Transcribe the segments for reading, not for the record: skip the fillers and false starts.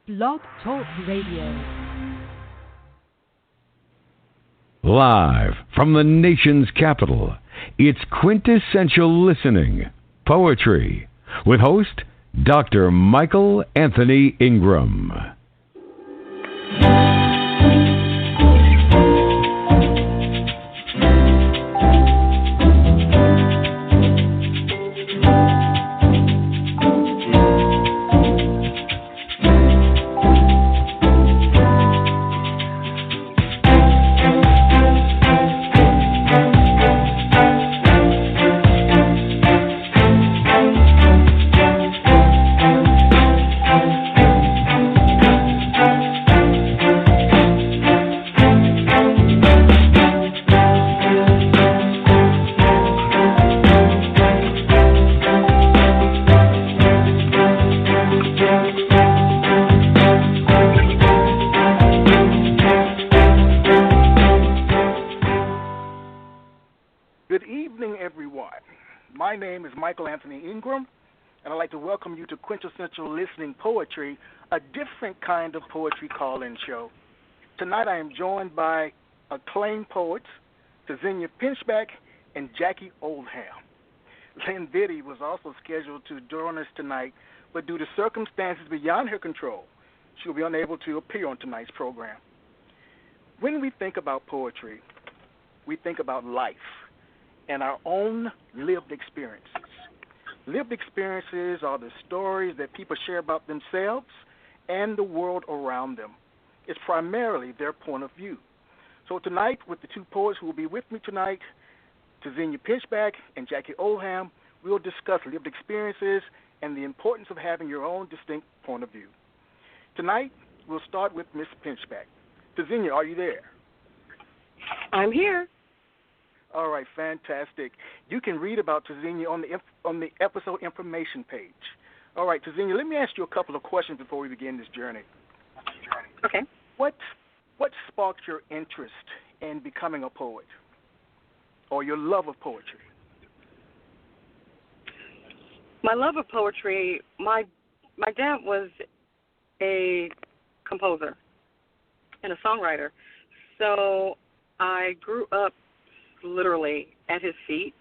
Blog Talk Radio. Live from the nation's capital, it's Quintessential Listening, Poetry, with host Dr. Michael Anthony Ingram. Welcome you to Quintessential Listening Poetry, a different kind of poetry call-in show. Tonight I am joined by acclaimed poets, Tzynya Pinchback and Jackie Oldham. Lynne Viti was also scheduled to join us tonight, but due to circumstances beyond her control, she will be unable to appear on tonight's program. When we think about poetry, we think about life and our own lived experiences. Lived experiences are the stories that people share about themselves and the world around them. It's primarily their point of view. So tonight, with the two poets who will be with me tonight, Tzynya Pinchback and Jackie Oldham, we will discuss lived experiences and the importance of having your own distinct point of view. Tonight, we'll start with Miss Pinchback. Tzynya, are you there? I'm here. All right, fantastic. You can read about Tzynya on the episode information page. All right, Tzynya, let me ask you a couple of questions before we begin this journey. Okay. What sparked your interest in becoming a poet, or your love of poetry? My love of poetry, my dad was a composer and a songwriter, so I grew up literally at his feet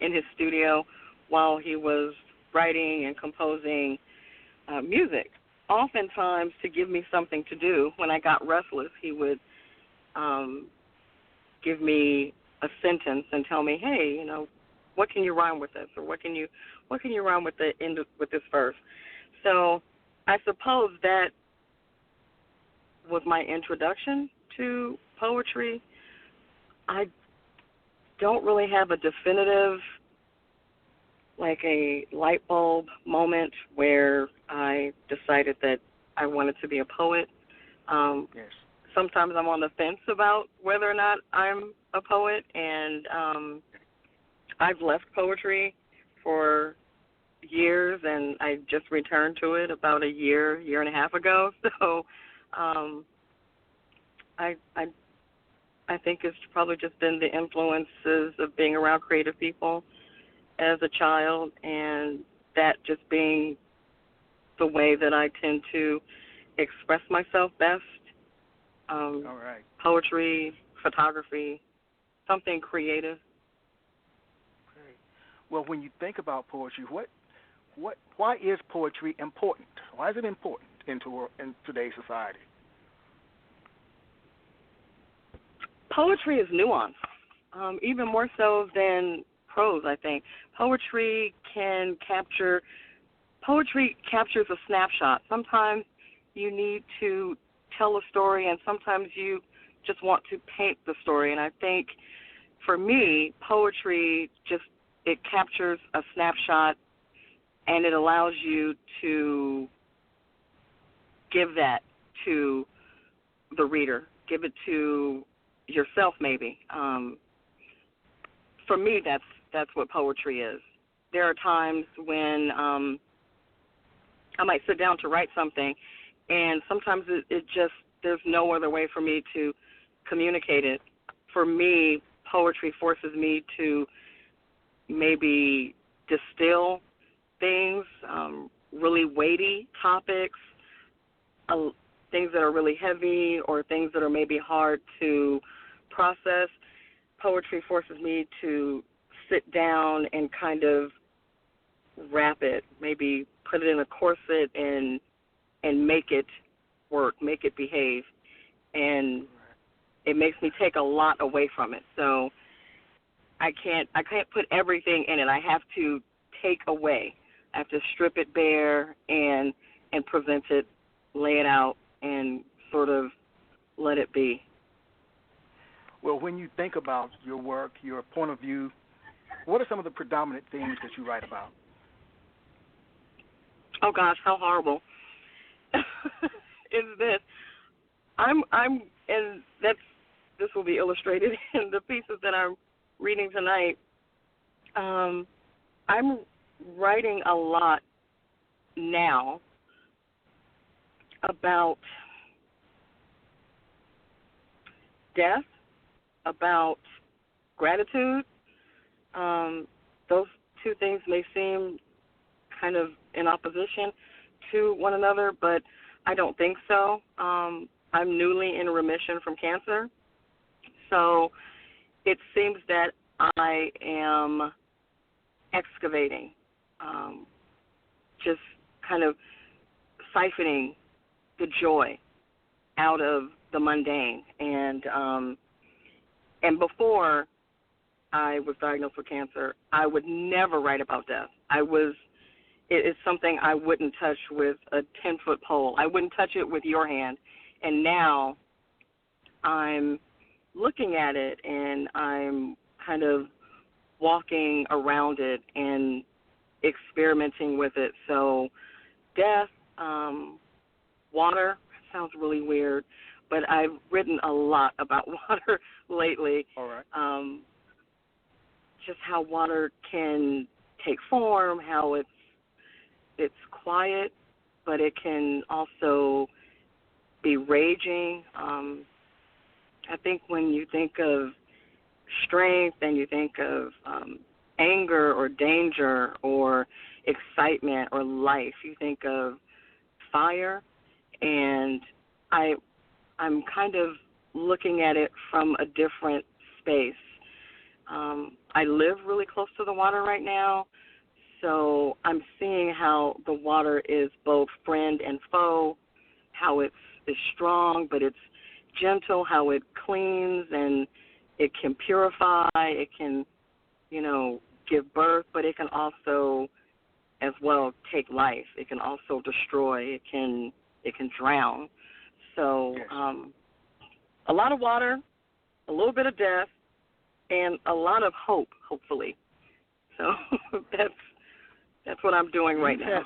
in his studio while he was writing and composing music. Oftentimes, to give me something to do, when I got restless, he would give me a sentence and tell me, "Hey, what can you rhyme with this, or what can you rhyme with the end with this verse?" So, I suppose that was my introduction to poetry. I don't really have a definitive, like a light bulb moment where I decided that I wanted to be a poet. Yes. Sometimes I'm on the fence about whether or not I'm a poet, and I've left poetry for years, and I just returned to it about a year and a half ago. So I think it's probably just been the influences of being around creative people as a child, and that just being the way that I tend to express myself best. All right. Poetry, photography, something creative. Okay. Well, when you think about poetry, why is poetry important? Why is it important in today's society? Poetry is nuance, even more so than prose, I think. Poetry captures a snapshot. Sometimes you need to tell a story, and sometimes you just want to paint the story. And I think, for me, poetry it captures a snapshot, and it allows you to give that to the reader, give it to yourself, maybe. For me, that's what poetry is. There are times when I might sit down to write something, and sometimes it just, there's no other way for me to communicate it. For me, poetry forces me to maybe distill things, really weighty topics, things that are really heavy or things that are maybe hard to process, poetry forces me to sit down and kind of wrap it, maybe put it in a corset and make it work, make it behave. And it makes me take a lot away from it. So I can't put everything in it. I have to take away. I have to strip it bare and present it, lay it out, and sort of let it be. Well, when you think about your work, your point of view, what are some of the predominant themes that you write about? Oh gosh, how horrible is this? And this will be illustrated in the pieces that I'm reading tonight. I'm writing a lot now about death, about gratitude. Those two things may seem kind of in opposition to one another, but I don't think so. I'm newly in remission from cancer, so it seems that I am excavating, just kind of siphoning the joy out of the mundane. And before I was diagnosed with cancer, I would never write about death. It is something I wouldn't touch with a 10-foot pole. I wouldn't touch it with your hand. And now I'm looking at it and I'm kind of walking around it and experimenting with it. So death, water, sounds really weird, but I've written a lot about water lately. All right. Just how water can take form, how it's quiet, but it can also be raging. I think when you think of strength and you think of anger or danger or excitement or life, you think of fire. And I'm kind of looking at it from a different space. I live really close to the water right now, so I'm seeing how the water is both friend and foe, how it's strong, but it's gentle, how it cleans and it can purify, it can, give birth, but it can also as well take life. It can also destroy, it can drown. So a lot of water, a little bit of death, and a lot of hope, hopefully. So that's what I'm doing right now.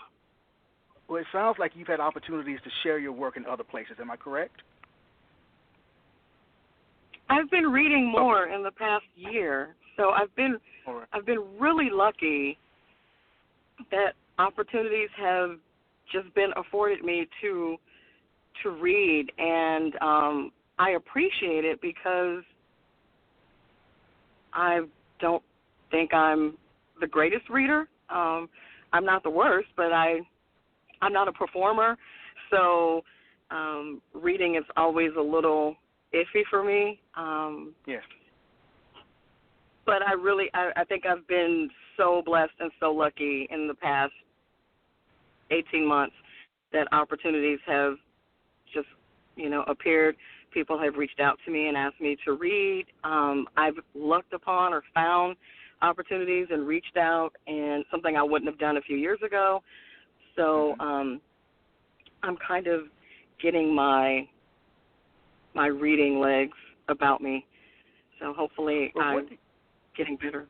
Well, it sounds like you've had opportunities to share your work in other places. Am I correct? I've been reading more in the past year, so I've been really lucky that opportunities have just been afforded me to read, and I appreciate it because I don't think I'm the greatest reader. I'm not the worst, but I'm not a performer, so reading is always a little iffy for me. Yes. But I think I've been so blessed and so lucky in the past 18 months that opportunities have just, appeared. People have reached out to me and asked me to read. I've looked upon or found opportunities and reached out, and something I wouldn't have done a few years ago. So I'm kind of getting my reading legs about me. So hopefully I'm getting better.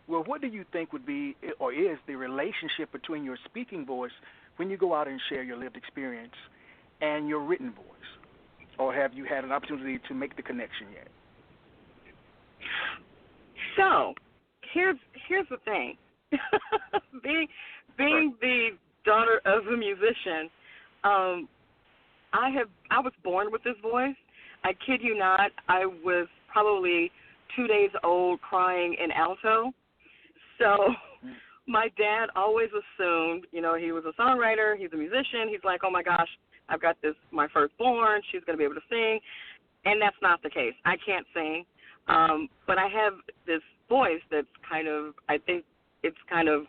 Well, what do you think would be or is the relationship between your speaking voice when you go out and share your lived experience and your written voice? Or have you had an opportunity to make the connection yet? So, here's the thing. being the daughter of a musician, I was born with this voice. I kid you not, I was probably 2 days old crying in alto. So my dad always assumed, he was a songwriter, he's a musician. He's like, oh, my gosh, I've got my firstborn. She's going to be able to sing. And that's not the case. I can't sing. But I have this voice that's I think it's kind of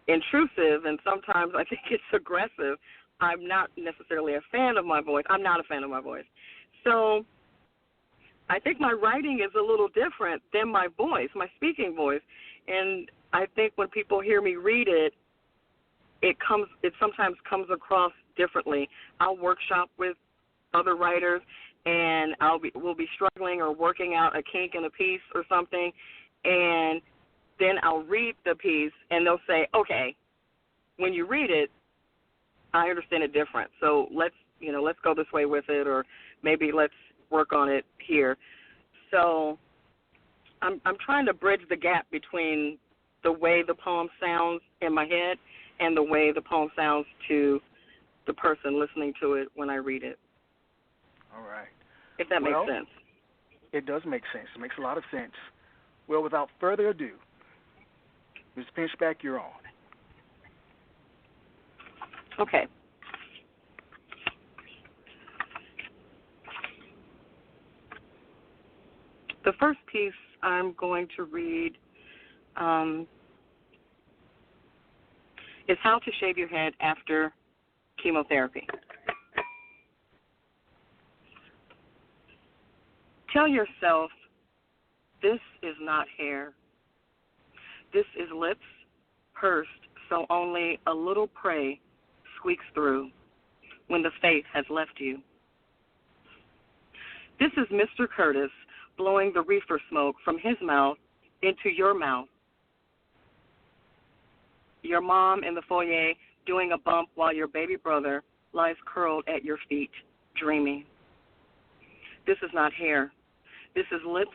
intrusive, and sometimes I think it's aggressive. I'm not necessarily a fan of my voice. I'm not a fan of my voice. So I think my writing is a little different than my voice, my speaking voice. And I think when people hear me read it, it sometimes comes across differently. I'll workshop with other writers, and we'll be struggling or working out a kink in a piece or something, and then I'll read the piece, and they'll say, okay, when you read it, I understand it different. So let's go this way with it, or maybe let's work on it here. So I'm trying to bridge the gap between the way the poem sounds in my head and the way the poem sounds to the person listening to it when I read it. All right. If that makes sense. It does make sense. It makes a lot of sense. Well, without further ado, Ms. Pinchback, you're on. Okay. The first piece I'm going to read is How to Shave Your Head After Chemotherapy. Tell yourself, this is not hair. This is lips pursed so only a little prey squeaks through when the faith has left you. This is Mr. Curtis blowing the reefer smoke from his mouth into your mouth. Your mom in the foyer doing a bump while your baby brother lies curled at your feet, dreaming. This is not hair. This is lips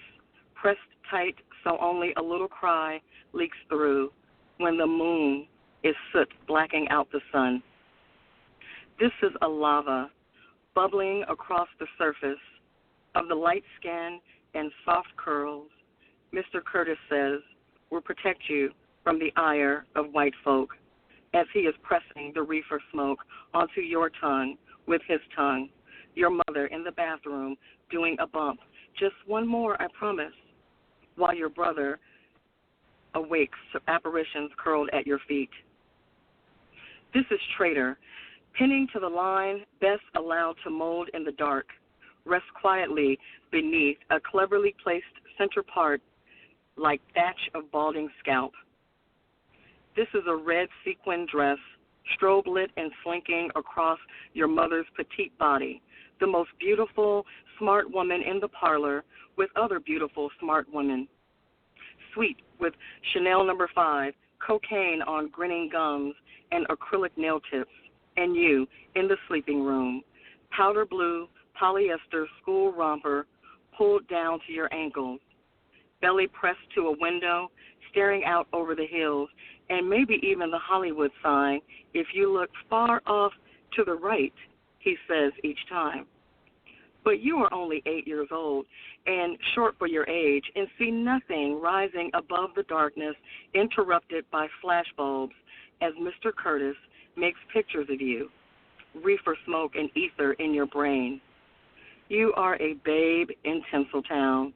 pressed tight so only a little cry leaks through when the moon is soot blacking out the sun. This is a lava bubbling across the surface of the light skin and soft curls Mr. Curtis says will protect you from the ire of white folk as he is pressing the reefer smoke onto your tongue with his tongue. Your mother in the bathroom doing a bump. Just one more, I promise, while your brother awakes to apparitions curled at your feet. This is traitor, pinning to the line best allowed to mold in the dark, rest quietly beneath a cleverly placed center part like thatch of balding scalp. This is a red sequin dress, strobe lit and slinking across your mother's petite body, the most beautiful, smart woman in the parlor with other beautiful, smart women. Sweet with Chanel No. 5, cocaine on grinning gums and acrylic nail tips, and you in the sleeping room, powder blue polyester school romper pulled down to your ankles, belly pressed to a window, staring out over the hills, and maybe even the Hollywood sign if you look far off to the right, he says each time. But you are only 8 years old and short for your age and see nothing rising above the darkness interrupted by flashbulbs as Mr. Curtis makes pictures of you, reefer smoke and ether in your brain. You are a babe in Tinseltown,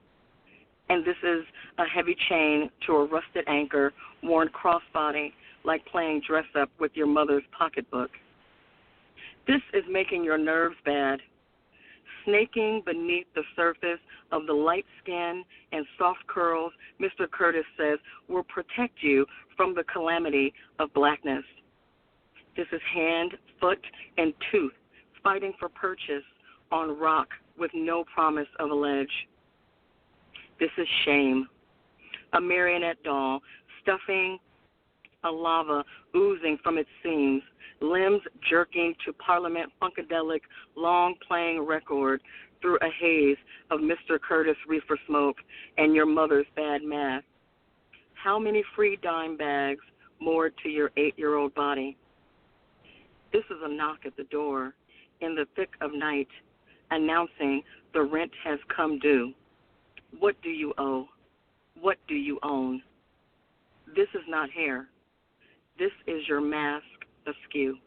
and this is a heavy chain to a rusted anchor worn crossbody like playing dress-up with your mother's pocketbook. This is making your nerves bad, snaking beneath the surface of the light skin and soft curls Mr. Curtis says will protect you from the calamity of blackness. This is hand, foot, and tooth fighting for purchase on rock with no promise of a ledge. This is shame, a marionette doll stuffing a lava oozing from its seams, limbs jerking to Parliament Funkadelic long-playing record through a haze of Mr. Curtis reefer smoke and your mother's bad math. How many free dime bags moored to your 8-year-old body? This is a knock at the door in the thick of night, announcing the rent has come due. What do you owe? What do you own? This is not hair. This is your mask askew.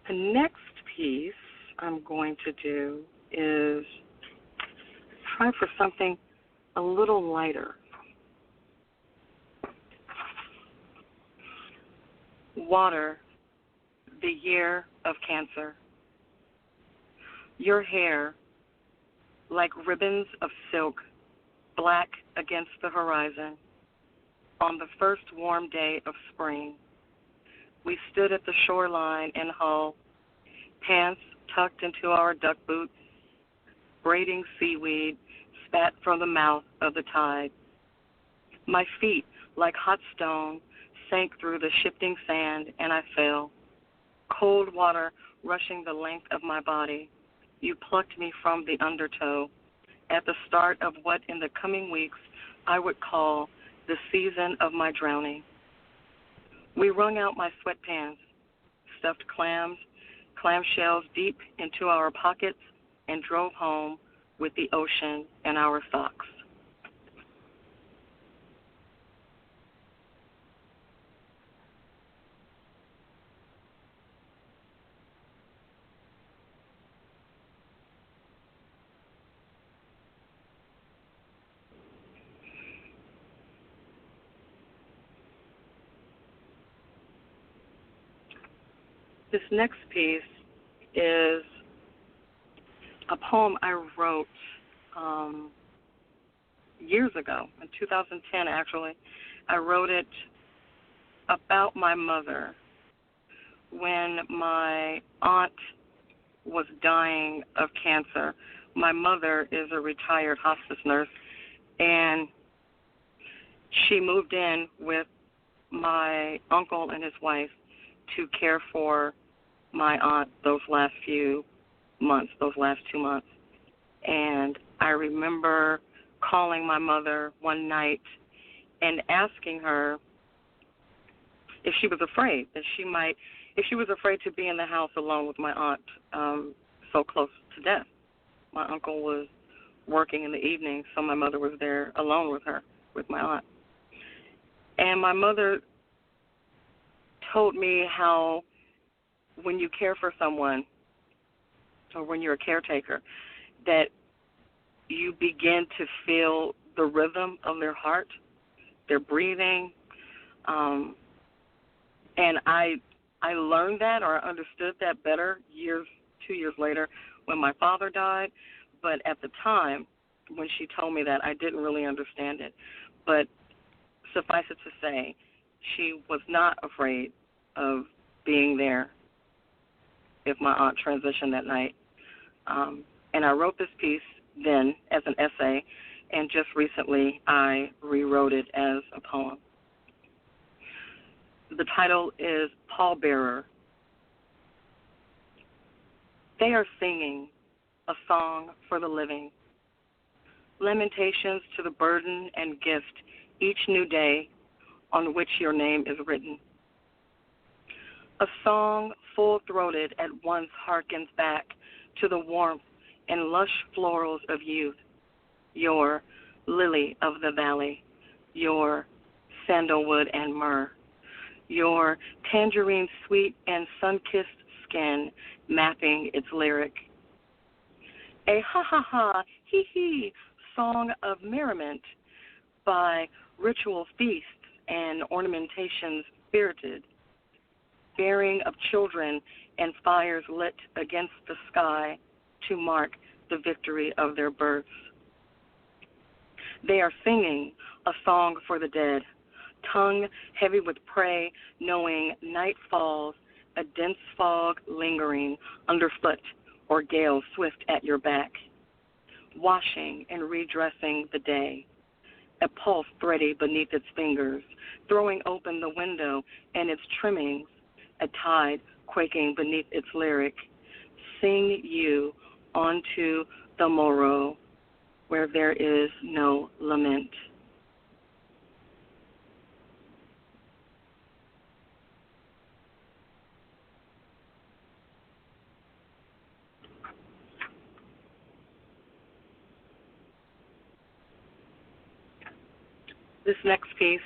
The next piece I'm going to do is try for something a little lighter. Water, the year of Cancer. Your hair, like ribbons of silk, black against the horizon. On the first warm day of spring, we stood at the shoreline in Hull, pants tucked into our duck boots, braiding seaweed spat from the mouth of the tide. My feet, like hot stone, sank through the shifting sand, and I fell. Cold water rushing the length of my body. You plucked me from the undertow at the start of what in the coming weeks I would call the season of my drowning. We wrung out my sweatpants, stuffed clams, clamshells deep into our pockets, and drove home with the ocean in our socks. This next piece is a poem I wrote years ago, in 2010 actually. I wrote it about my mother when my aunt was dying of cancer. My mother is a retired hospice nurse, and she moved in with my uncle and his wife to care for my aunt those last 2 months. And I remember calling my mother one night and asking her if she was afraid, if she was afraid to be in the house alone with my aunt so close to death. My uncle was working in the evening, so my mother was there alone with her, with my aunt. And my mother told me how when you care for someone or when you're a caretaker, that you begin to feel the rhythm of their heart, their breathing. And I learned that, or I understood that better 2 years later when my father died. But at the time when she told me that, I didn't really understand it. But suffice it to say, she was not afraid of being there if my aunt transitioned that night. And I wrote this piece then as an essay, and just recently I rewrote it as a poem. The title is Pallbearer. They are singing a song for the living, lamentations to the burden and gift each new day on which your name is written. A song full-throated at once harkens back to the warmth and lush florals of youth, your lily of the valley, your sandalwood and myrrh, your tangerine sweet and sun-kissed skin mapping its lyric. A ha-ha-ha, hee-hee song of merriment by ritual feasts and ornamentations spirited, bearing of children and fires lit against the sky to mark the victory of their births. They are singing a song for the dead, tongue heavy with prey, knowing night falls, a dense fog lingering underfoot, or gale swift at your back, washing and redressing the day, a pulse thready beneath its fingers, throwing open the window and its trimmings, a tide quaking beneath its lyric. Sing you onto the morrow where there is no lament. This next piece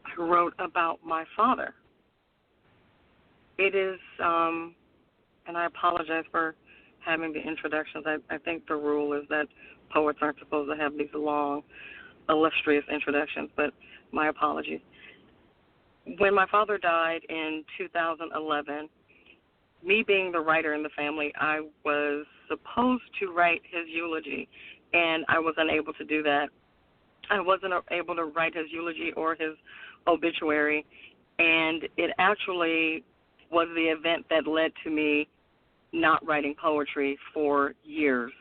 I wrote about my father. It is, and I apologize for having the introductions. I think the rule is that poets aren't supposed to have these long, illustrious introductions, but my apologies. When my father died in 2011, me being the writer in the family, I was supposed to write his eulogy, and I was unable to do that. I wasn't able to write his eulogy or his obituary, and it actually was the event that led to me not writing poetry for years.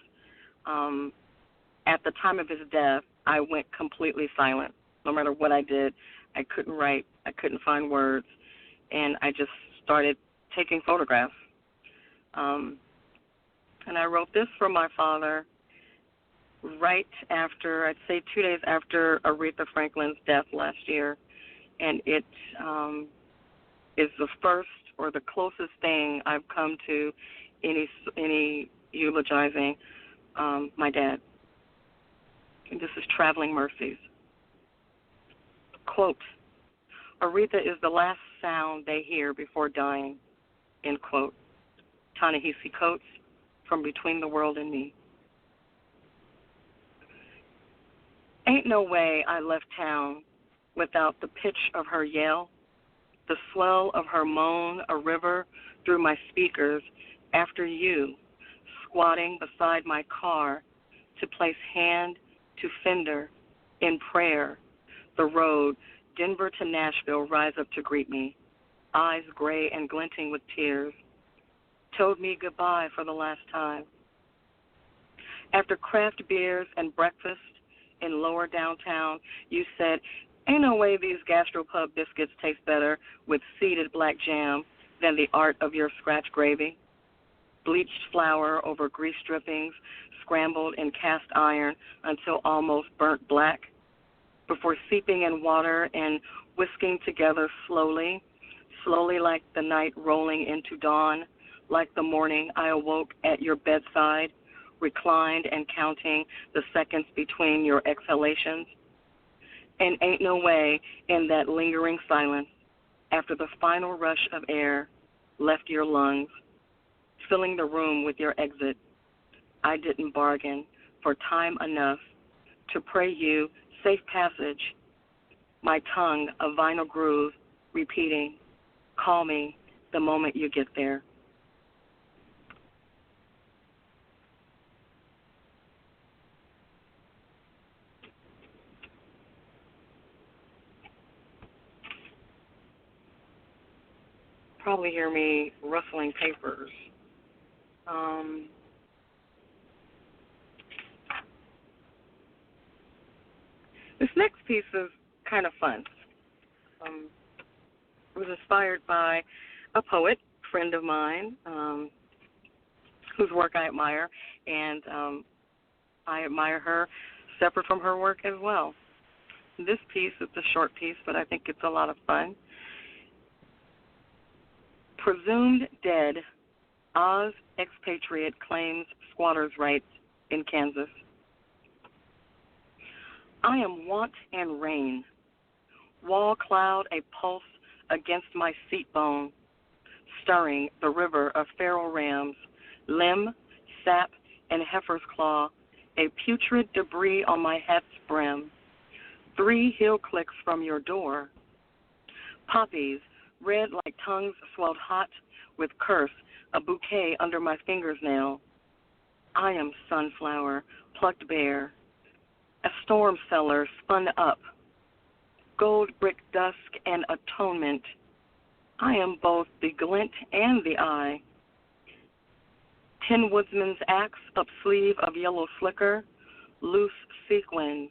At the time of his death, I went completely silent. No matter what I did, I couldn't write, I couldn't find words, and I just started taking photographs. And I wrote this for my father right after, I'd say 2 days after Aretha Franklin's death last year, and it is the first or the closest thing I've come to any eulogizing my dad. And this is Traveling Mercies. Quote, Aretha is the last sound they hear before dying, end quote. Ta-Nehisi Coates, From Between the World and Me. Ain't no way I left town without the pitch of her yell, the swell of her moan a river through my speakers after you, squatting beside my car to place hand to fender in prayer. The road, Denver to Nashville, rise up to greet me, eyes gray and glinting with tears, told me goodbye for the last time. After craft beers and breakfast in lower downtown, you said, ain't no way these gastropub biscuits taste better with seeded black jam than the art of your scratch gravy. Bleached flour over grease drippings, scrambled in cast iron until almost burnt black, before seeping in water and whisking together slowly, slowly like the night rolling into dawn, like the morning I awoke at your bedside, reclined and counting the seconds between your exhalations. And ain't no way in that lingering silence, after the final rush of air left your lungs, filling the room with your exit, I didn't bargain for time enough to pray you safe passage, my tongue a vinyl groove repeating, call me the moment you get there. Probably hear me rustling papers. This next piece is kind of fun. It was inspired by a poet, friend of mine, whose work I admire, and I admire her separate from her work as well. This piece is a short piece, but I think it's a lot of fun. Presumed dead, Oz expatriate claims squatters' rights in Kansas. I am want and rain, wall cloud a pulse against my seat bone, stirring the river of feral rams, limb, sap, and heifer's claw, a putrid debris on my hat's brim, 3 heel clicks from your door, poppies, red like tongues swelled hot with curse, a bouquet under my finger's nail. I am sunflower, plucked bare, a storm cellar spun up, gold brick dusk and atonement. I am both the glint and the eye. Tin woodsman's axe up sleeve of yellow slicker, loose sequin,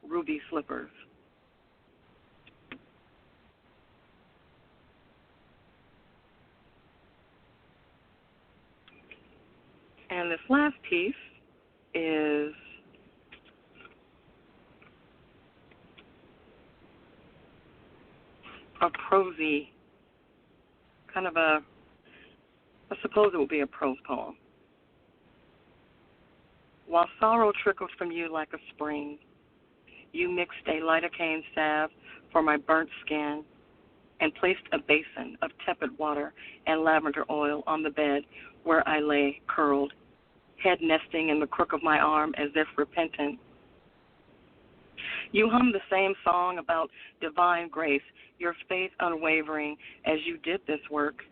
ruby slippers. And this last piece is a prosy, kind of a, I suppose it would be a prose poem. while sorrow trickled from you like a spring. You mixed a lidocaine salve for my burnt skin and placed a basin of tepid water and lavender oil on the bed where I lay curled, head nesting in the crook of my arm as if repentant. You hummed the same song about divine grace, your faith unwavering as you did this work.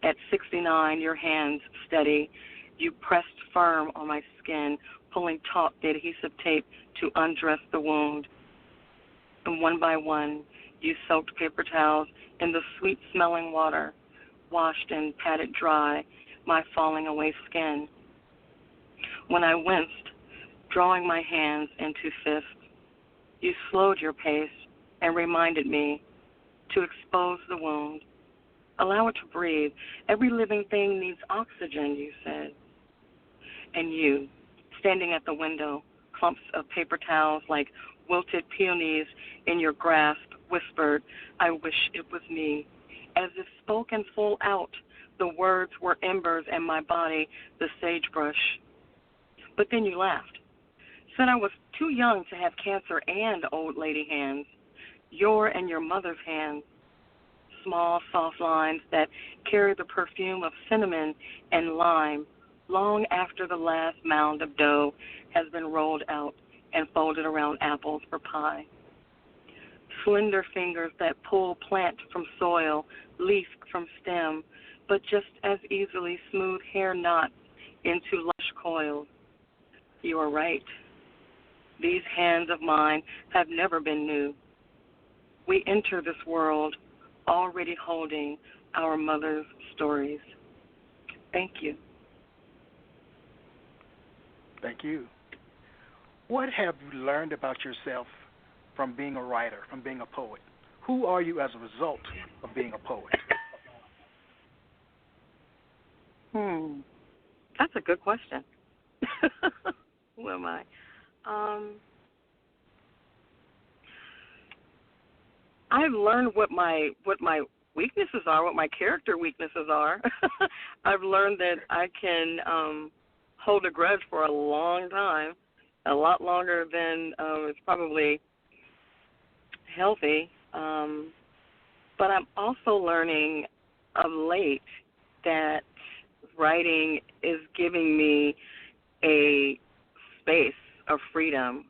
At 69, your hands steady, you pressed firm on my skin, pulling taut the adhesive tape to undress the wound. And one by one, you soaked paper towels in the sweet-smelling water, washed and patted dry my falling away skin. When I winced, drawing my hands into fists, you slowed your pace and reminded me to expose the wound. Allow it to breathe. Every living thing needs oxygen, you said. And you, standing at the window, clumps of paper towels like wilted peonies in your grasp, whispered, I wish it was me. As if spoken full out, the words were embers and my body the sagebrush. But then you laughed. Said I was too young to have cancer and old lady hands. Your and your mother's hands. Small, soft lines that carry the perfume of cinnamon and lime long after the last mound of dough has been rolled out and folded around apples for pie. Slender fingers that pull plant from soil, leaf from stem, but just as easily smooth hair knots into lush coils. You are right. These hands of mine have never been new. We enter this world already holding our mother's stories. Thank you. Thank you. What have you learned about yourself from being a writer, from being a poet? Who are you as a result of being a poet? That's a good question. Who am I? I've learned what my weaknesses are, what my character weaknesses are. I've learned that I can hold a grudge for a long time, a lot longer than is probably healthy. But I'm also learning of late that writing is giving me a space of freedom.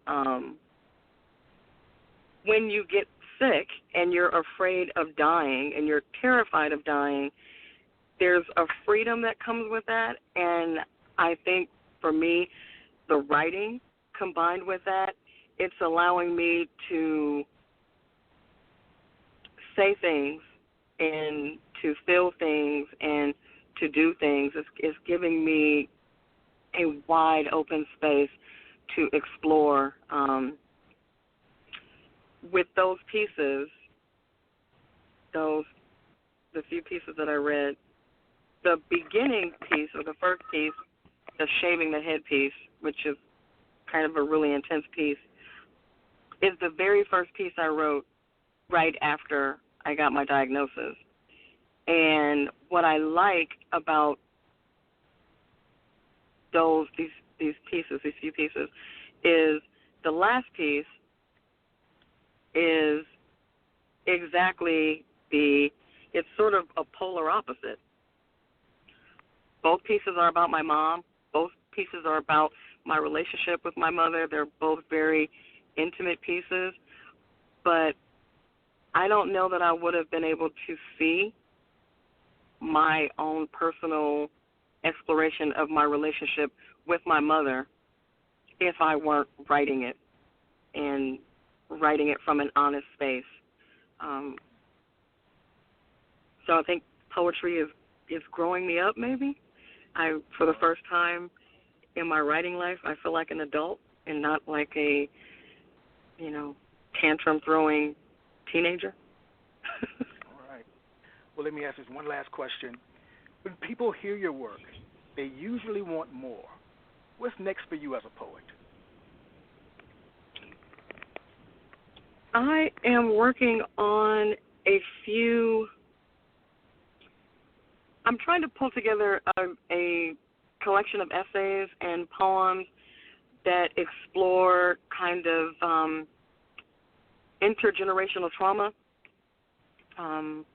When you get sick and you're afraid of dying and you're terrified of dying, there's a freedom that comes with that. And I think for me, the writing combined with that, it's allowing me to say things and to feel things and to do things. It's giving me a wide open space to explore. With those pieces, the few pieces that I read, the beginning piece or the first piece, the shaving the head piece, which is kind of a really intense piece, is the very first piece I wrote right after I got my diagnosis. And what I like about these few pieces, is the last piece is exactly it's sort of a polar opposite. Both pieces are about my mom. Both pieces are about my relationship with my mother. They're both very intimate pieces. But I don't know that I would have been able to see my own personal exploration of my relationship with my mother if I weren't writing it and writing it from an honest space. So I think poetry is growing me up, maybe. For the first time in my writing life, I feel like an adult and not like a, tantrum-throwing teenager. All right. Well, let me ask this one last question. When people hear your work, they usually want more. What's next for you as a poet? I am working on I'm trying to pull together a collection of essays and poems that explore kind of intergenerational trauma from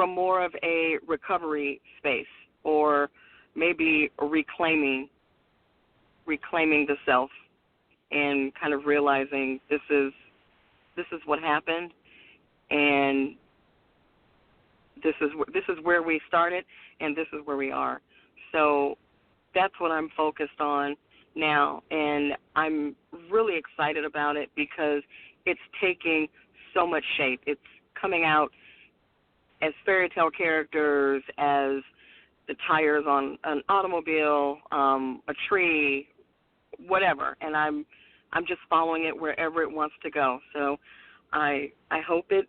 more of a recovery space, or maybe reclaiming the self and kind of realizing this is what happened, and this is where we started, and this is where we are. So that's what I'm focused on now, and I'm really excited about it because it's taking so much shape. It's coming out as fairy tale characters, as the tires on an automobile, a tree, whatever, and I'm just following it wherever it wants to go. So I hope it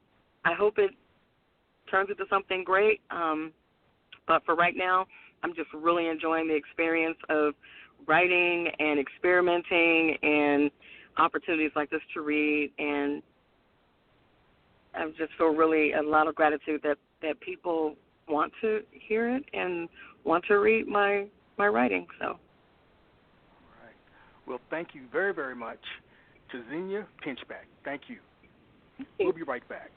turns into something great. But for right now, I'm just really enjoying the experience of writing and experimenting and opportunities like this to read, and I just feel really a lot of gratitude that people want to hear it and want to read my writing. So. All right. Well, thank you very, very much to Tzynya Pinchback. Thank you. We'll be right back.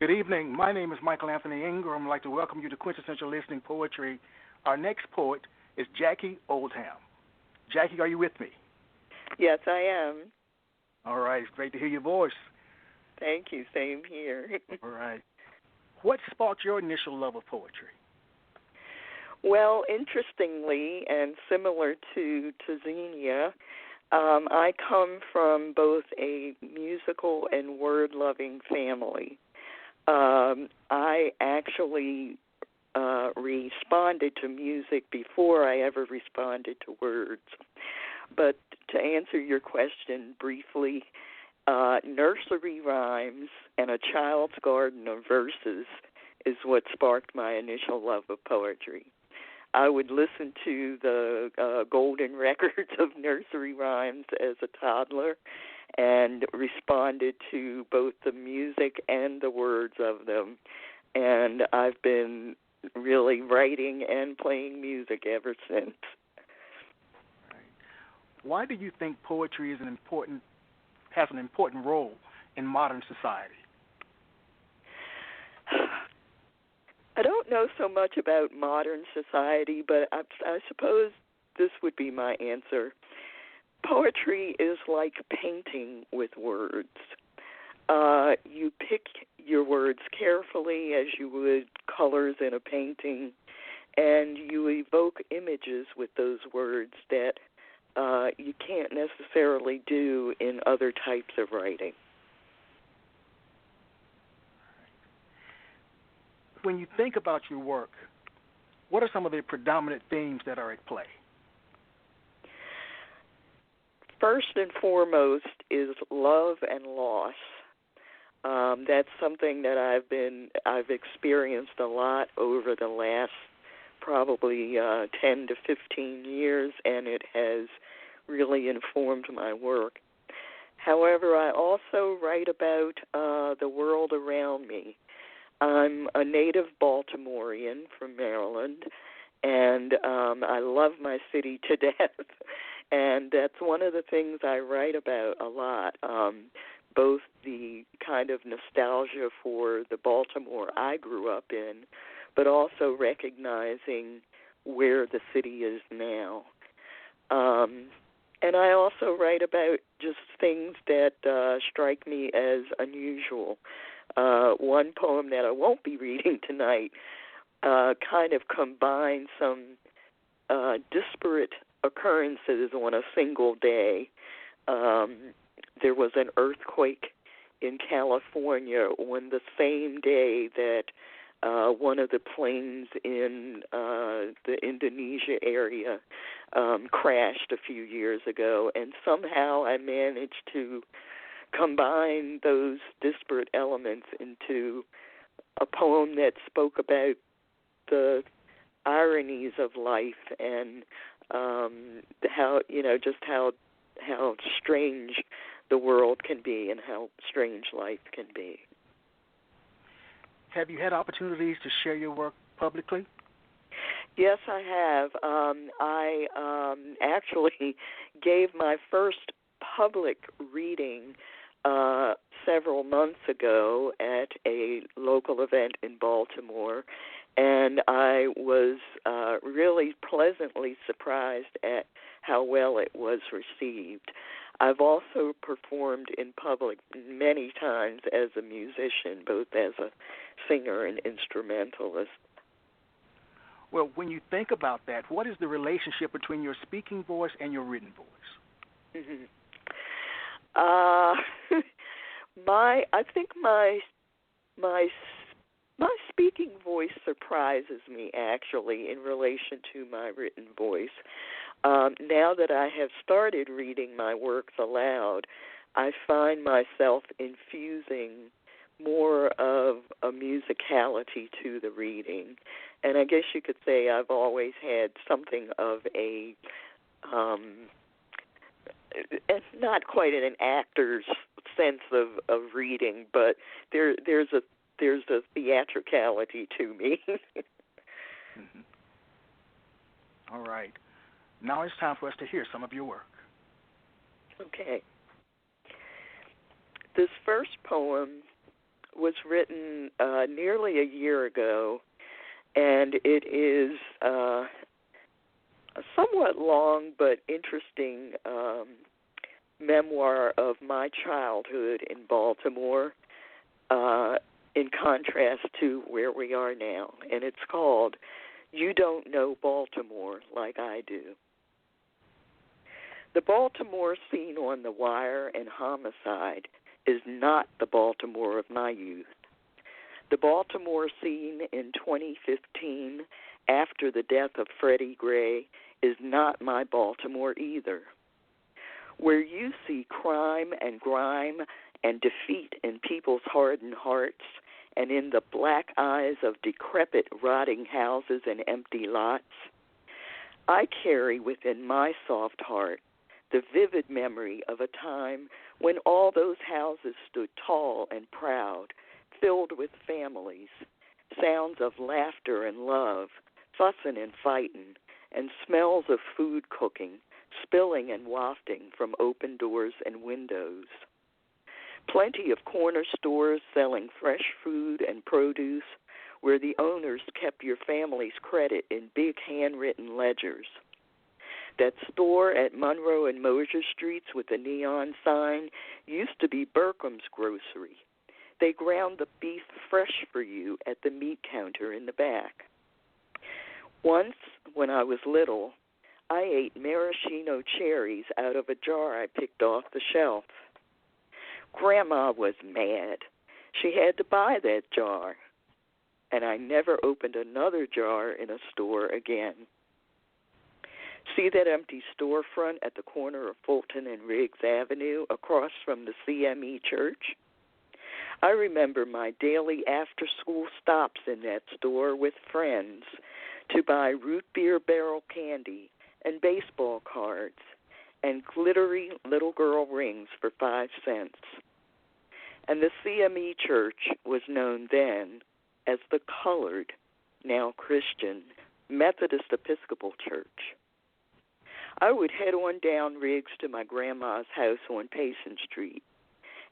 Good evening. My name is Michael Anthony Ingram. I'd like to welcome you to Quintessential Listening Poetry. Our next poet is Jackie Oldham. Jackie, are you with me? Yes, I am. All right. It's great to hear your voice. Thank you. Same here. All right. What sparked your initial love of poetry? Well, interestingly, and similar to Tzynya, I come from both a musical and word-loving family. I actually responded to music before I ever responded to words. But to answer your question briefly, nursery rhymes and a child's garden of verses is what sparked my initial love of poetry. I would listen to the golden records of nursery rhymes as a toddler and responded to both the music and the words of them. And I've been really writing and playing music ever since. Why do you think poetry has an important role in modern society? I don't know so much about modern society, but I suppose this would be my answer. Poetry is like painting with words. You pick your words carefully as you would colors in a painting, and you evoke images with those words that you can't necessarily do in other types of writing. When you think about your work, what are some of the predominant themes that are at play? First and foremost is love and loss. That's something that I've experienced a lot over the last probably 10 to 15 years, and it has really informed my work. However, I also write about the world around me. I'm a native Baltimorean from Maryland, and I love my city to death. And that's one of the things I write about a lot, both the kind of nostalgia for the Baltimore I grew up in, but also recognizing where the city is now. And I also write about just things that strike me as unusual. One poem that I won't be reading tonight kind of combines some disparate occurrences on a single day. There was an earthquake in California on the same day that one of the planes in the Indonesia area crashed a few years ago, and somehow I managed to combine those disparate elements into a poem that spoke about the ironies of life and how strange the world can be and how strange life can be. Have you had opportunities to share your work publicly? Yes, I have. I actually gave my first public reading several months ago at a local event in Baltimore, and I was really pleasantly surprised at how well it was received. I've also performed in public many times as a musician, both as a singer and instrumentalist. Well, when you think about that, what is the relationship between your speaking voice and your written voice? Mm-hmm. I think my speaking voice surprises me, actually, in relation to my written voice. Now that I have started reading my works aloud, I find myself infusing more of a musicality to the reading. And I guess you could say I've always had something of a, not quite an actor's sense of reading, but there's a theatricality to me. Mm-hmm. All right. Now it's time for us to hear some of your work. Okay. This first poem was written nearly a year ago, and it is a somewhat long but interesting memoir of my childhood in Baltimore, in contrast to where we are now. And it's called You Don't Know Baltimore Like I Do. The Baltimore seen on The Wire and Homicide is not the Baltimore of my youth. The Baltimore seen in 2015 after the death of Freddie Gray is not my Baltimore either. Where you see crime and grime and defeat in people's hardened hearts and in the black eyes of decrepit, rotting houses and empty lots, I carry within my soft heart the vivid memory of a time when all those houses stood tall and proud, filled with families, sounds of laughter and love, fussing and fighting, and smells of food cooking, spilling and wafting from open doors and windows. Plenty of corner stores selling fresh food and produce where the owners kept your family's credit in big handwritten ledgers. That store at Monroe and Mosier Streets with the neon sign used to be Burkham's Grocery. They ground the beef fresh for you at the meat counter in the back. Once, when I was little, I ate maraschino cherries out of a jar I picked off the shelf. Grandma was mad. She had to buy that jar, and I never opened another jar in a store again. See that empty storefront at the corner of Fulton and Riggs Avenue across from the CME Church? I remember my daily after-school stops in that store with friends to buy root beer barrel candy and baseball cards and glittery little girl rings for 5 cents. And the CME Church was known then as the Colored, now Christian, Methodist Episcopal Church. I would head on down Riggs to my grandma's house on Payson Street,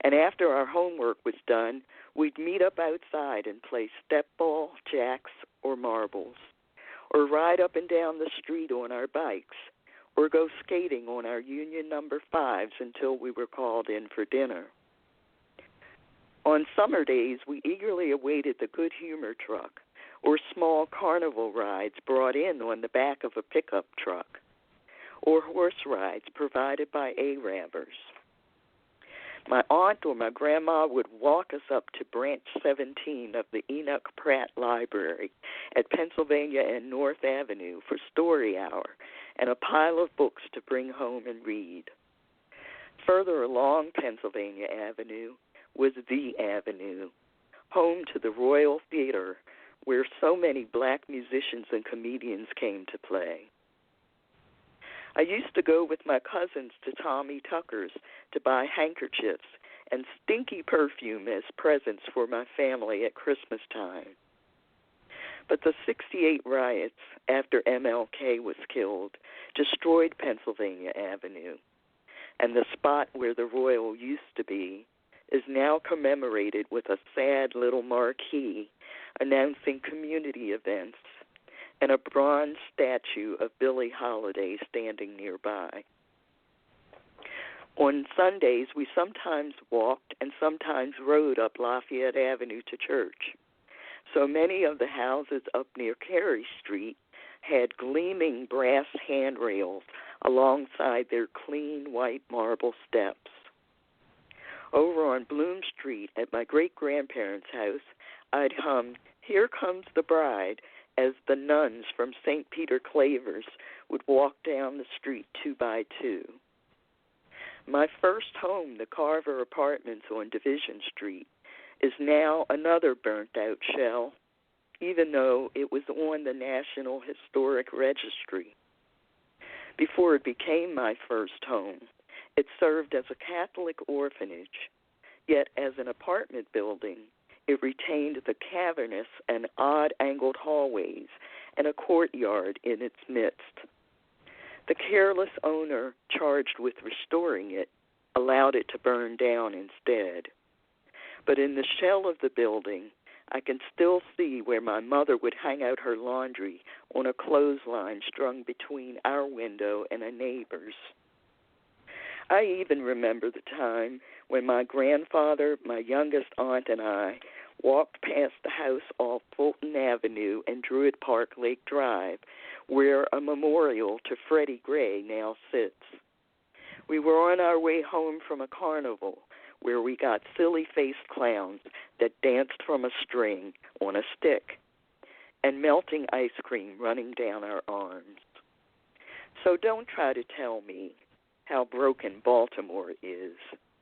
and after our homework was done, we'd meet up outside and play step ball, jacks, or marbles, or ride up and down the street on our bikes, or go skating on our Union number 5s until we were called in for dinner. On summer days, we eagerly awaited the Good Humor truck or small carnival rides brought in on the back of a pickup truck, or horse rides provided by Arabers. My aunt or my grandma would walk us up to Branch 17 of the Enoch Pratt Library at Pennsylvania and North Avenue for story hour and a pile of books to bring home and read. Further along Pennsylvania Avenue was the Avenue, home to the Royal Theater, where so many black musicians and comedians came to play. I used to go with my cousins to Tommy Tucker's to buy handkerchiefs and stinky perfume as presents for my family at Christmas time. But the '68 riots after MLK was killed destroyed Pennsylvania Avenue, and the spot where the Royal used to be is now commemorated with a sad little marquee announcing community events and a bronze statue of Billie Holiday standing nearby. On Sundays, we sometimes walked and sometimes rode up Lafayette Avenue to church. So many of the houses up near Carey Street had gleaming brass handrails alongside their clean white marble steps. Over on Bloom Street at my great-grandparents' house, I'd hum "Here Comes the Bride" as the nuns from St. Peter Claver's would walk down the street 2 by 2. My first home, the Carver Apartments on Division Street, is now another burnt-out shell, even though it was on the National Historic Registry. Before it became my first home, it served as a Catholic orphanage, yet as an apartment building, it retained the cavernous and odd-angled hallways and a courtyard in its midst. The careless owner charged with restoring it allowed it to burn down instead. But in the shell of the building, I can still see where my mother would hang out her laundry on a clothesline strung between our window and a neighbor's. I even remember the time when my grandfather, my youngest aunt, and I walked past the house off Fulton Avenue and Druid Park Lake Drive, where a memorial to Freddie Gray now sits. We were on our way home from a carnival where we got silly-faced clowns that danced from a string on a stick and melting ice cream running down our arms. So don't try to tell me how broken Baltimore is,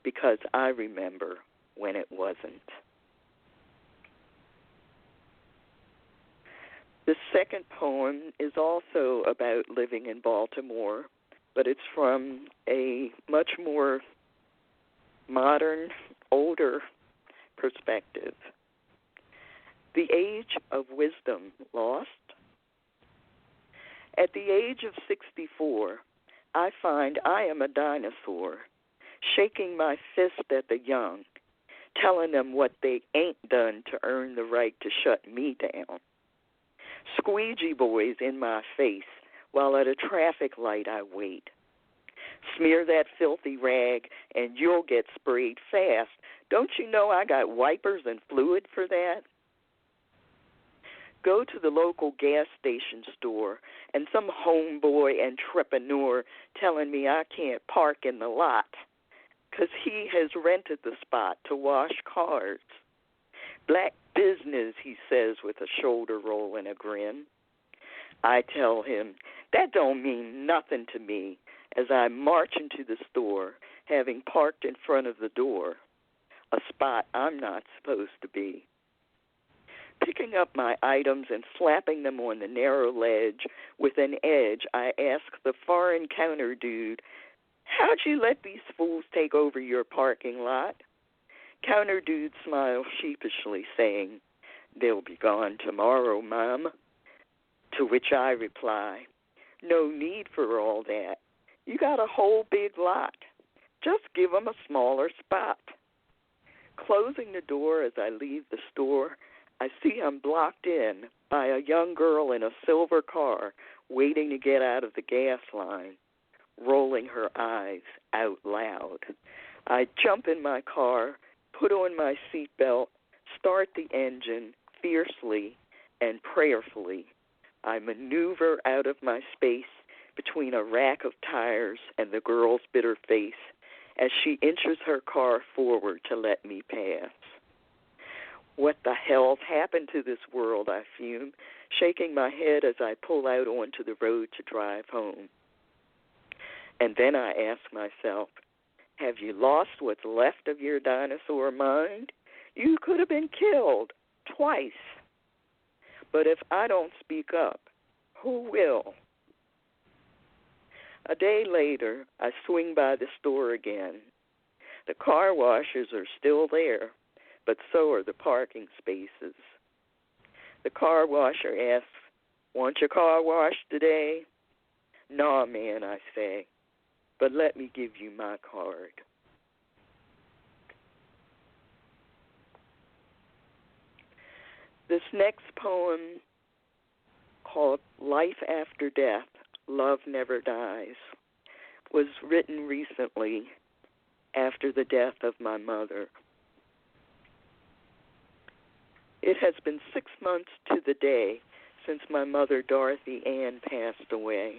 because I remember when it wasn't. The second poem is also about living in Baltimore, but it's from a much more modern, older perspective. The Age of Wisdom Lost. At the age of 64, I find I am a dinosaur, shaking my fist at the young, telling them what they ain't done to earn the right to shut me down. Squeegee boys in my face while at a traffic light I wait. Smear that filthy rag and you'll get sprayed fast. Don't you know I got wipers and fluid for that? Go to the local gas station store and some homeboy entrepreneur telling me I can't park in the lot because he has rented the spot to wash cars. Black business, he says with a shoulder roll and a grin. I tell him, that don't mean nothing to me as I march into the store, having parked in front of the door, a spot I'm not supposed to be. Picking up my items and slapping them on the narrow ledge with an edge, I ask the foreign counter dude, how'd you let these fools take over your parking lot? Counter dude smiles sheepishly, saying, they'll be gone tomorrow, Mom. To which I reply, no need for all that. You got a whole big lot. Just give them a smaller spot. Closing the door as I leave the store, I see I'm blocked in by a young girl in a silver car waiting to get out of the gas line. rolling her eyes out loud. I jump in my car, put on my seatbelt, start the engine fiercely and prayerfully. I maneuver out of my space between a rack of tires and the girl's bitter face as she inches her car forward to let me pass. What the hell's happened to this world, I fume, shaking my head as I pull out onto the road to drive home. And then I ask myself, have you lost what's left of your dinosaur mind? You could have been killed twice. But if I don't speak up, who will? A day later, I swing by the store again. The car washes are still there, but so are the parking spaces. The car washer asks, want your car washed today? Nah, man, I say, but let me give you my card. This next poem, called Life After Death, Love Never Dies, was written recently after the death of my mother. It has been 6 months to the day since my mother, Dorothy Ann, passed away.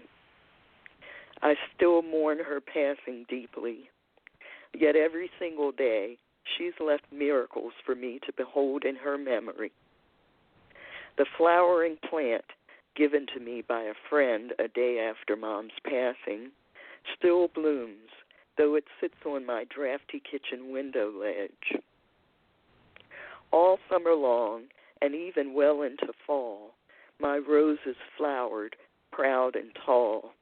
I still mourn her passing deeply, yet every single day she's left miracles for me to behold in her memory. The flowering plant given to me by a friend a day after Mom's passing still blooms, though it sits on my drafty kitchen window ledge. All summer long, and even well into fall, my roses flowered, proud and tall,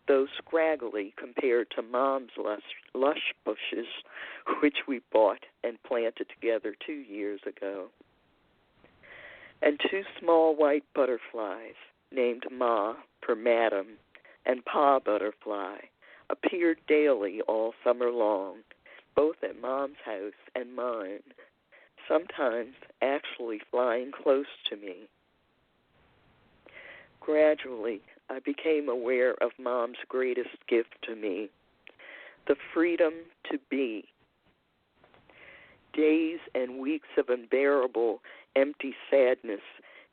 though scraggly compared to Mom's lush bushes, which we bought and planted together 2 years ago. And 2 small white butterflies, named Ma for Madam and Pa Butterfly, appeared daily all summer long, both at Mom's house and mine, sometimes actually flying close to me. Gradually, I became aware of Mom's greatest gift to me, the freedom to be. Days and weeks of unbearable, empty sadness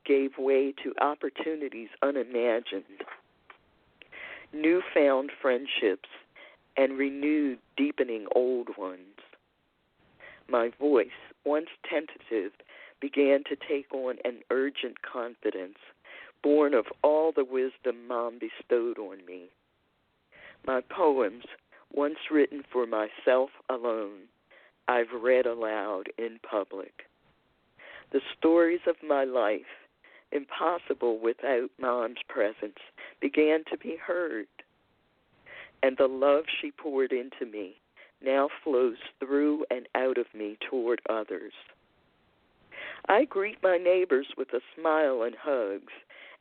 gave way to opportunities unimagined, newfound friendships, and renewed, deepening old ones. My voice, once tentative, began to take on an urgent confidence, born of all the wisdom Mom bestowed on me. My poems, once written for myself alone, I've read aloud in public. The stories of my life, impossible without Mom's presence, began to be heard. And the love she poured into me now flows through and out of me toward others. I greet my neighbors with a smile and hugs,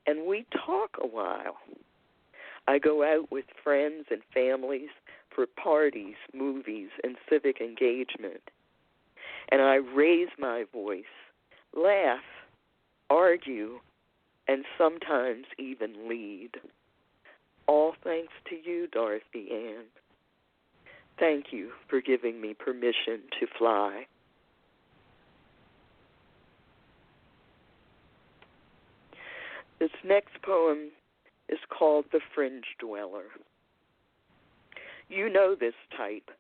and we talk a while. I go out with friends and families for parties, movies, and civic engagement. And I raise my voice, laugh, argue, and sometimes even lead. All thanks to you, Dorothy Ann. Thank you for giving me permission to fly. This next poem is called The Fringe Dweller. You know this type,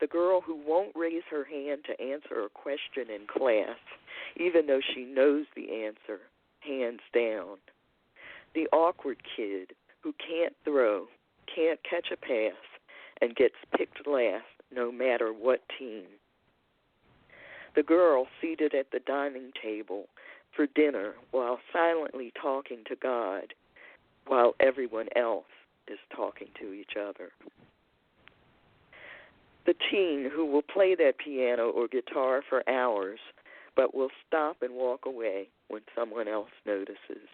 the girl who won't raise her hand to answer a question in class, even though she knows the answer, hands down. The awkward kid who can't throw, can't catch a pass, and gets picked last no matter what team. The girl seated at the dining table for dinner while silently talking to God while everyone else is talking to each other. The teen who will play that piano or guitar for hours but will stop and walk away when someone else notices.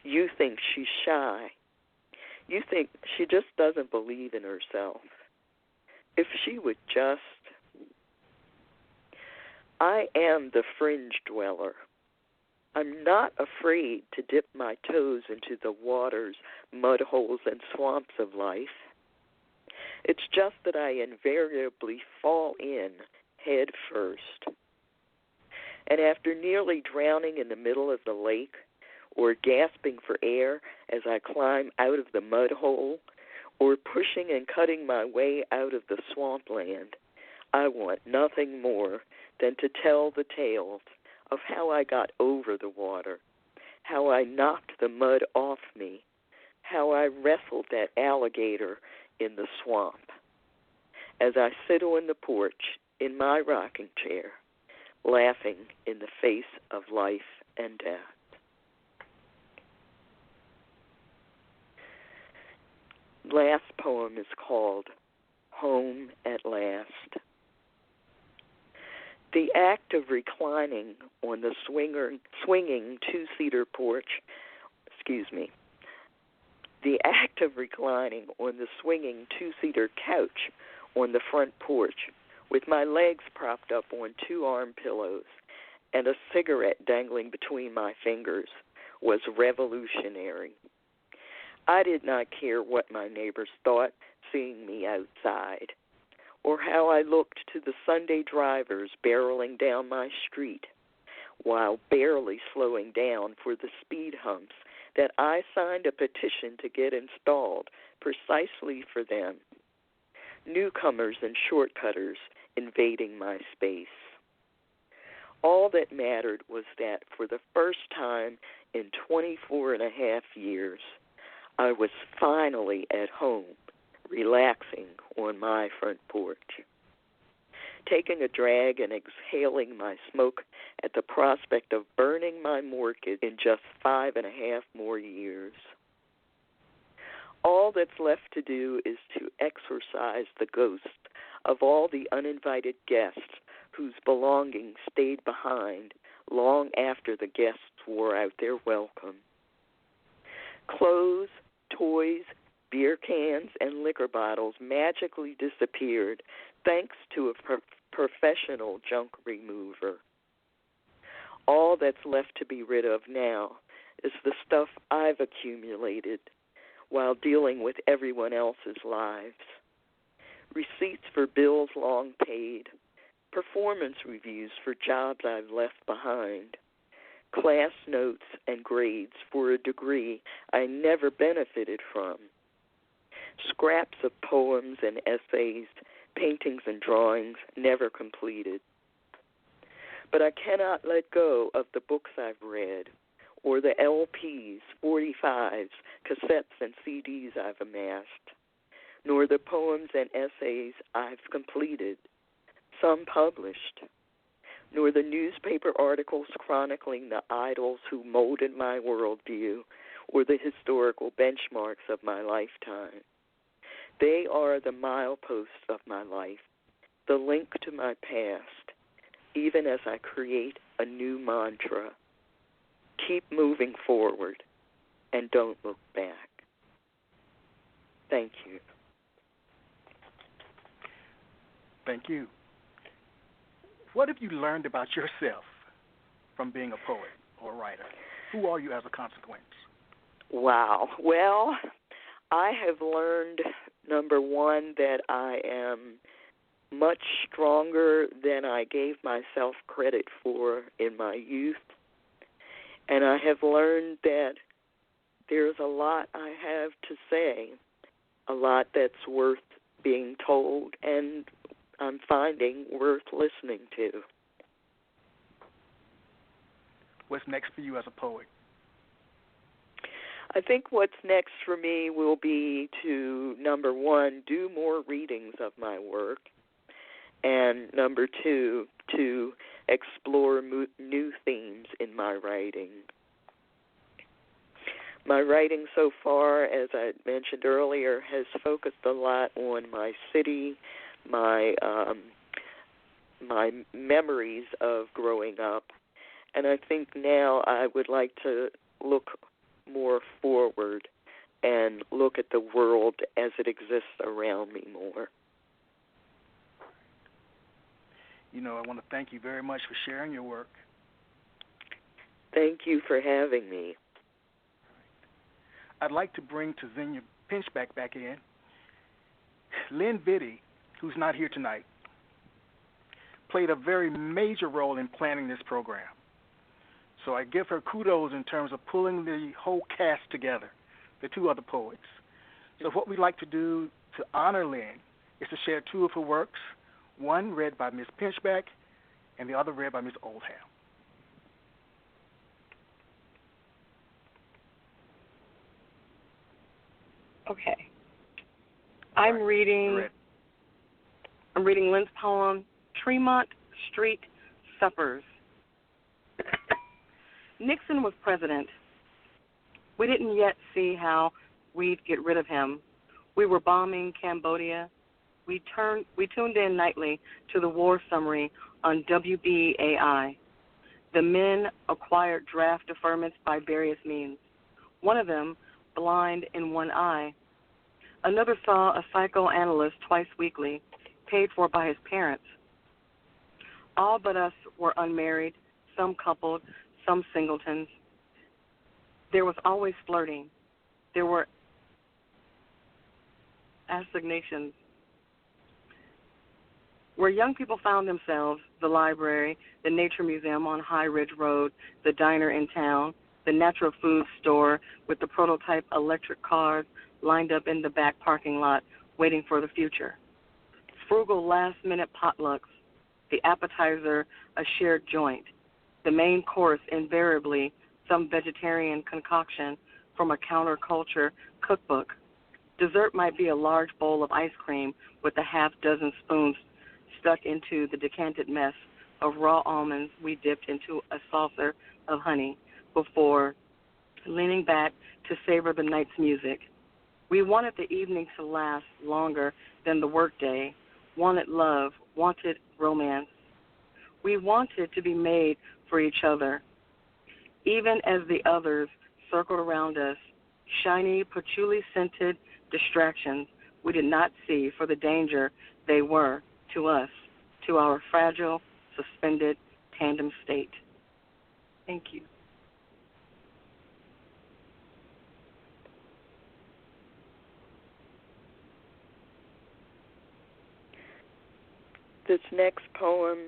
You think she's shy. You think she just doesn't believe in herself. If she would just... I am the fringe dweller. I'm not afraid to dip my toes into the waters, mud holes, and swamps of life. It's just that I invariably fall in head first. And after nearly drowning in the middle of the lake or gasping for air as I climb out of the mud hole or pushing and cutting my way out of the swampland, I want nothing more than to tell the tales of how I got over the water, how I knocked the mud off me, how I wrestled that alligator in the swamp. As I sit on the porch in my rocking chair, laughing in the face of life and death. Last poem is called Home at Last. The act of reclining on the swinging two-seater porch, the act of reclining on the swinging two-seater couch on the front porch with my legs propped up on two arm pillows and a cigarette dangling between my fingers was revolutionary. I did not care what my neighbors thought seeing me outside, or how I looked to the Sunday drivers barreling down my street, while barely slowing down for the speed humps that I signed a petition to get installed precisely for them. Newcomers and shortcutters invading my space. All that mattered was that for the first time in 24 and a half years, I was finally at home, relaxing on my front porch, taking a drag and exhaling my smoke at the prospect of burning my mortgage in just 5.5 more years. All that's left to do is to exorcise the ghost of all the uninvited guests whose belongings stayed behind long after the guests wore out their welcome. Clothes, toys, beer cans, and liquor bottles magically disappeared thanks to a professional junk remover. All that's left to be rid of now is the stuff I've accumulated while dealing with everyone else's lives. Receipts for bills long paid, performance reviews for jobs I've left behind, class notes and grades for a degree I never benefited from, scraps of poems and essays, paintings and drawings never completed. But I cannot let go of the books I've read, or the LPs, 45s, cassettes, and CDs I've amassed, nor the poems and essays I've completed, some published, nor the newspaper articles chronicling the idols who molded my worldview or the historical benchmarks of my lifetime. They are the mileposts of my life, the link to my past, even as I create a new mantra. Keep moving forward and don't look back. Thank you. Thank you. What have you learned about yourself from being a poet or a writer? Who are you as a consequence? Wow. Well, I have learned, number one, that I am much stronger than I gave myself credit for in my youth. And I have learned that there's a lot I have to say, a lot that's worth being told, and I'm finding worth listening to. What's next for you as a poet? I think what's next for me will be to, number one, do more readings of my work, and number two, to explore new themes in my writing. My writing so far, as I mentioned earlier, has focused a lot on my city, my memories of growing up, and I think now I would like to look more forward and look at the world as it exists around me more. You know, I want to thank you very much for sharing your work. Thank you for having me. I'd like to bring Tzynya Pinchback back in. Lynne Viti, who's not here tonight, played a very major role in planning this program. So I give her kudos in terms of pulling the whole cast together, the two other poets. So what we'd like to do to honor Lynne is to share two of her works, one read by Miss Pinchback and the other read by Miss Oldham. Okay. I'm reading Lynne's poem, Tremont Street Suppers. Nixon was president. We didn't yet see how we'd get rid of him. We were bombing Cambodia. We tuned in nightly to the war summary on WBAI. The men acquired draft deferments by various means. One of them, blind in one eye. Another saw a psychoanalyst twice weekly, paid for by his parents. All but us were unmarried, some coupled, some singletons. There was always flirting. There were assignations. Where young people found themselves, the library, the nature museum on High Ridge Road, the diner in town, the natural food store with the prototype electric cars lined up in the back parking lot waiting for the future. Frugal last-minute potlucks, the appetizer a shared joint, the main course invariably some vegetarian concoction from a counterculture cookbook. Dessert might be a large bowl of ice cream with a half-dozen spoons stuck into the decanted mess of raw almonds we dipped into a saucer of honey before leaning back to savor the night's music. We wanted the evening to last longer than the workday, wanted love, wanted romance. We wanted to be made for each other. Even as the others circled around us, shiny, patchouli-scented distractions we did not see for the danger they were to us, to our fragile, suspended tandem state. Thank you. This next poem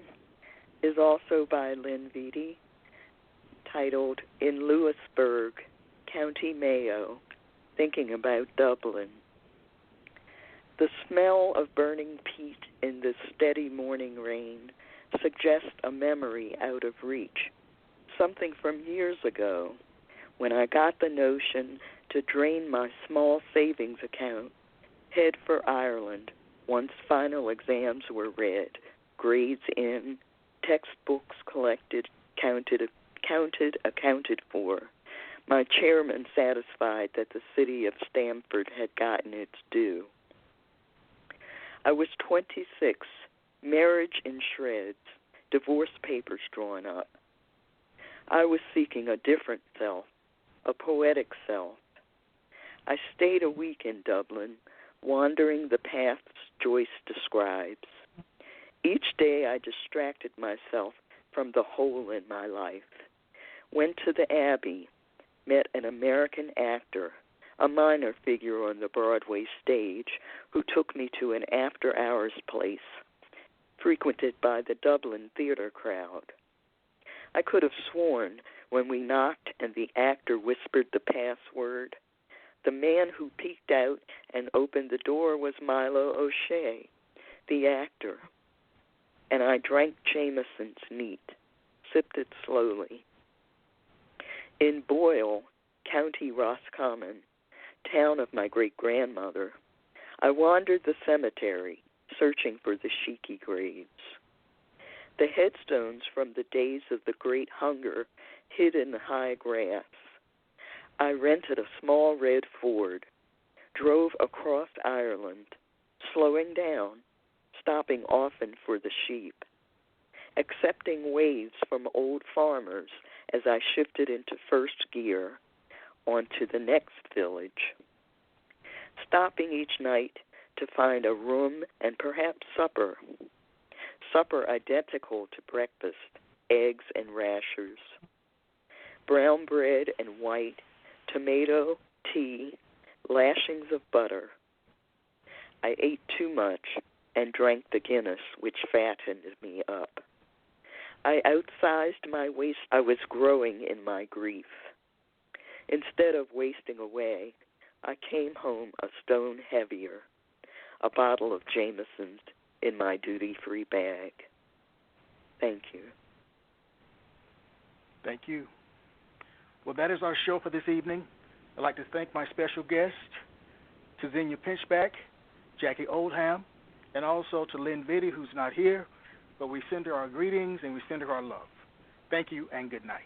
is also by Lynne Viti, titled In Louisburg, County Mayo, Thinking About Dublin. The smell of burning peat in the steady morning rain suggests a memory out of reach, something from years ago when I got the notion to drain my small savings account, head for Ireland once final exams were read, grades in, textbooks collected, accounted for. My chairman satisfied that the city of Stamford had gotten its due. I was 26, marriage in shreds, divorce papers drawn up. I was seeking a different self, a poetic self. I stayed a week in Dublin, wandering the paths Joyce describes. Each day I distracted myself from the hole in my life. Went to the Abbey, met an American actor, a minor figure on the Broadway stage, who took me to an after-hours place, frequented by the Dublin theater crowd. I could have sworn when we knocked and the actor whispered the password, the man who peeked out and opened the door was Milo O'Shea, the actor. And I drank Jameson's neat, sipped it slowly. In Boyle, County Roscommon, town of my great-grandmother, I wandered the cemetery, searching for the Sheiky graves. The headstones from the days of the Great Hunger hid in the high grass. I rented a small red Ford, drove across Ireland, slowing down, stopping often for the sheep, accepting waves from old farmers as I shifted into first gear onto the next village, stopping each night to find a room and perhaps supper identical to breakfast, eggs and rashers. brown bread and white, tomato, tea, lashings of butter. I ate too much and drank the Guinness, which fattened me up. I outsized my waist. I was growing in my grief. Instead of wasting away, I came home a stone heavier, a bottle of Jameson's in my duty-free bag. Thank you. Thank you. Well, that is our show for this evening. I'd like to thank my special guests, Tzynya Pinchback, Jackie Oldham, and also to Lynne Viti, who's not here, but we send her our greetings and we send her our love. Thank you and good night.